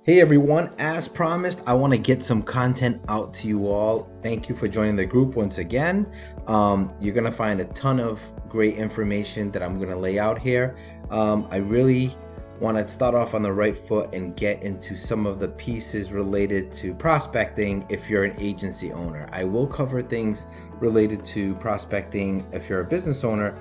Hey everyone, as promised, I want to get some content out to you all. Thank you for joining the group once again. You're going to find a ton of great information that I'm going to lay out here. I really want to start off on the right foot and get into some of the pieces related to prospecting if you're an agency owner. I will cover things related to prospecting if you're a business owner.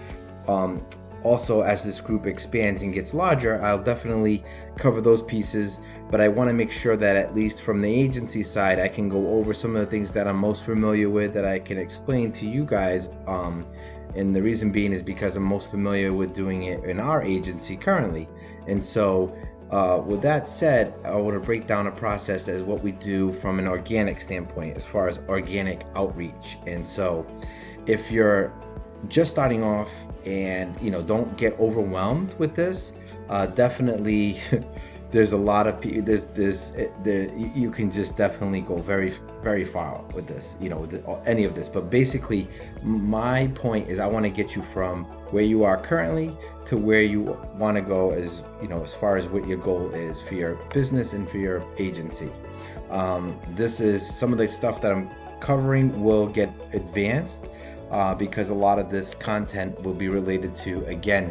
Also, as this group expands and gets larger, I'll definitely cover those pieces, but I want to make sure that at least from the agency side, I can go over some of the things that I'm most familiar with that I can explain to you guys. And the reason being is because I'm most familiar with doing it in our agency currently. And so with that said, I want to break down a process as what we do from an organic standpoint as far as organic outreach. And so if you're just starting off and don't get overwhelmed with this, definitely there's a lot of people, you can just definitely go very, very far with this, with any of this. But basically my point is I want to get you from where you are currently to where you want to go, as far as what your goal is for your business and for your agency. This is some of the stuff that I'm covering will get advanced because a lot of this content will be related to, again,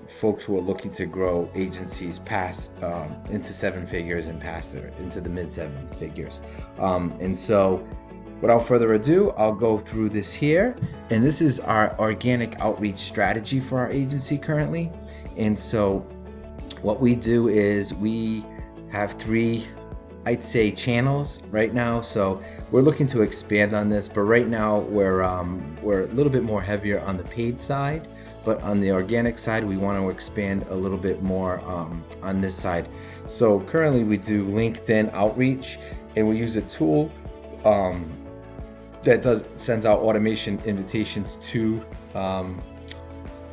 folks who are looking to grow agencies past into seven figures and past into the mid seven figures. And so without further ado, I'll go through this here. And this is our organic outreach strategy for our agency currently. And so what we do is we have three, I'd say, channels right now. So we're looking to expand on this, but right now we're a little bit more heavier on the paid side, but on the organic side we want to expand a little bit more on this side. So currently we do LinkedIn outreach, and we use a tool that sends out automation invitations to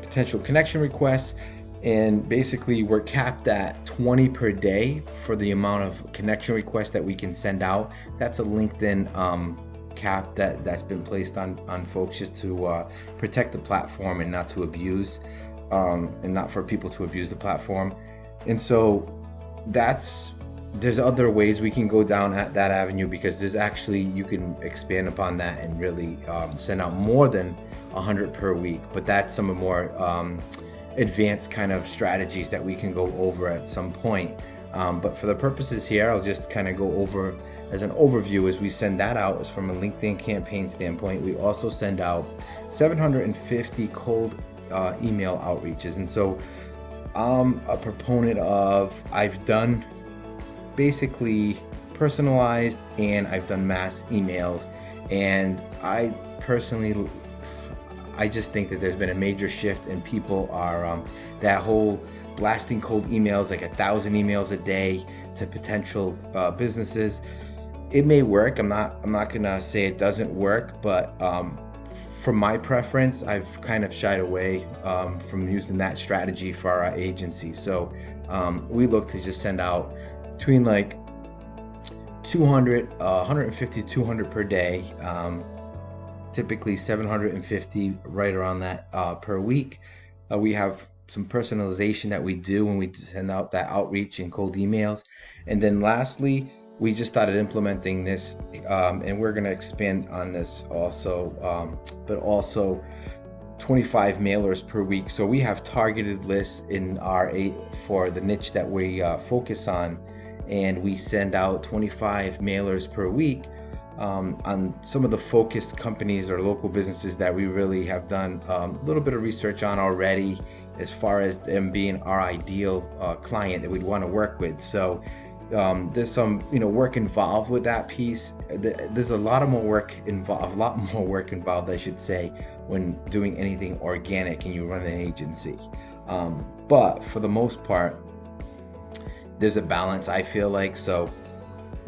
potential connection requests. And basically we're capped at 20 per day for the amount of connection requests that we can send out. That's a LinkedIn cap that's been placed on folks just to protect the platform and not to abuse, and not for people to abuse the platform. And so there's other ways we can go down at that avenue, because there's actually, you can expand upon that and really send out more than 100 per week. But that's some of more advanced kind of strategies that we can go over at some point. But for the purposes here, I'll just kind of go over as an overview as we send that out as from a LinkedIn campaign standpoint. We also send out 750 cold email outreaches. And so I'm a proponent of, I've done basically personalized and I've done mass emails. And I personally, I just think that there's been a major shift, and people are that whole blasting cold emails, like 1,000 emails a day to potential businesses. It may work. I'm not gonna say it doesn't work, but from my preference, I've kind of shied away from using that strategy for our agency. So we look to just send out between like 200, 150, 200 per day. Typically 750 right around that per week. We have some personalization that we do when we send out that outreach and cold emails. And then lastly, we just started implementing this, and we're going to expand on this also, but also 25 mailers per week. So we have targeted lists in our for the niche that we focus on, and we send out 25 mailers per week on some of the focused companies or local businesses that we really have done a little bit of research on already, as far as them being our ideal client that we'd want to work with. So there's some work involved with that piece. There's a lot more work involved, I should say, when doing anything organic and you run an agency. But for the most part, there's a balance, I feel like. So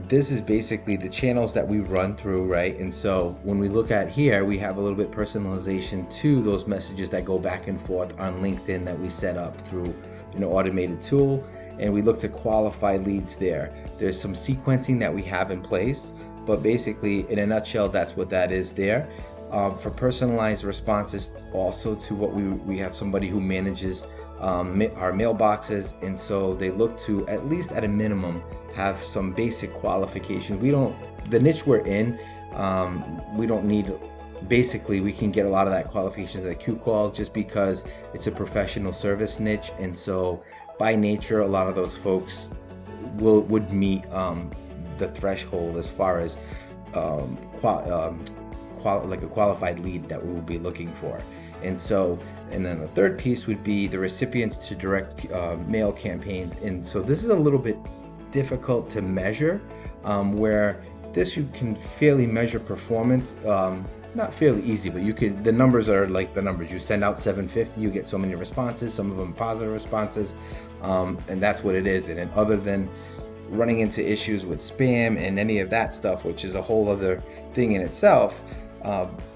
this is basically the channels that we run through, right? And so when we look at here, we have a little bit personalization to those messages that go back and forth on LinkedIn that we set up through automated tool, and we look to qualify leads there. There's some sequencing that we have in place, but basically in a nutshell, that's what that is there. For personalized responses also to what we have somebody who manages our mailboxes, and so they look to, at least at a minimum, have some basic qualifications. The niche we're in, we don't need, basically we can get a lot of that qualifications at Q-Qual just because it's a professional service niche, and so by nature a lot of those folks would meet the threshold as far as like a qualified lead that we will be looking for. And so, and then the third piece would be the recipients to direct mail campaigns. And so this is a little bit difficult to measure, where this you can fairly measure performance. Not fairly easy, but the numbers are like the numbers. You send out 750, you get so many responses, some of them positive responses, and that's what it is. And other than running into issues with spam and any of that stuff, which is a whole other thing in itself,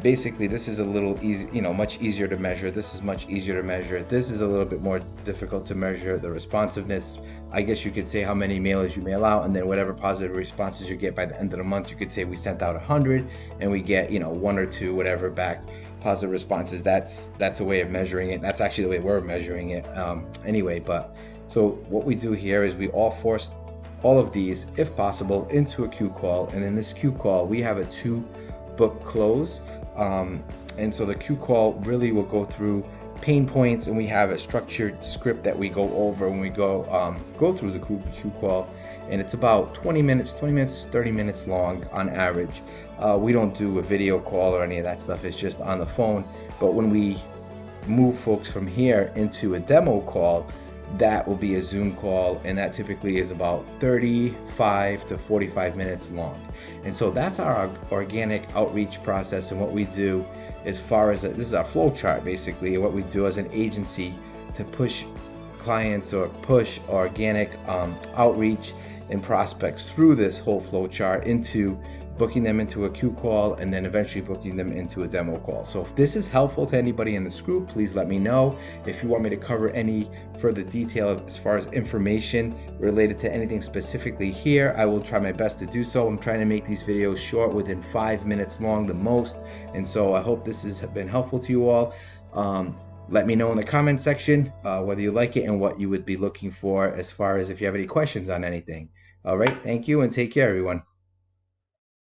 basically this is a little easy, much easier to measure. This is much easier to measure. This is a little bit more difficult to measure. The responsiveness, I guess you could say how many mailers you mail out, and then whatever positive responses you get by the end of the month, you could say we sent out 100 and we get, 1 or 2, whatever, back positive responses. That's a way of measuring it. That's actually the way we're measuring it anyway. But so what we do here is we all force all of these, if possible, into a Q-Qual, and in this Q-Qual we have a 2-book close, and so the Q-Qual really will go through pain points, and we have a structured script that we go over when we go through the Q-Qual, and it's about 30 minutes long on average. We don't do a video call or any of that stuff, it's just on the phone. But when we move folks from here into a demo call, that will be a Zoom call, and that typically is about 35 to 45 minutes long. And so that's our organic outreach process. And what we do as far as this is our flow chart, basically, what we do as an agency to push clients or push organic outreach and prospects through this whole flow chart into booking them into a Q-Qual, and then eventually booking them into a demo call. So if this is helpful to anybody in this group, please let me know. If you want me to cover any further detail as far as information related to anything specifically here, I will try my best to do so. I'm trying to make these videos short, within 5 minutes long the most, and so I hope this has been helpful to you all. Let me know in the comment section whether you like it and what you would be looking for as far as if you have any questions on anything. All right, thank you and take care, everyone.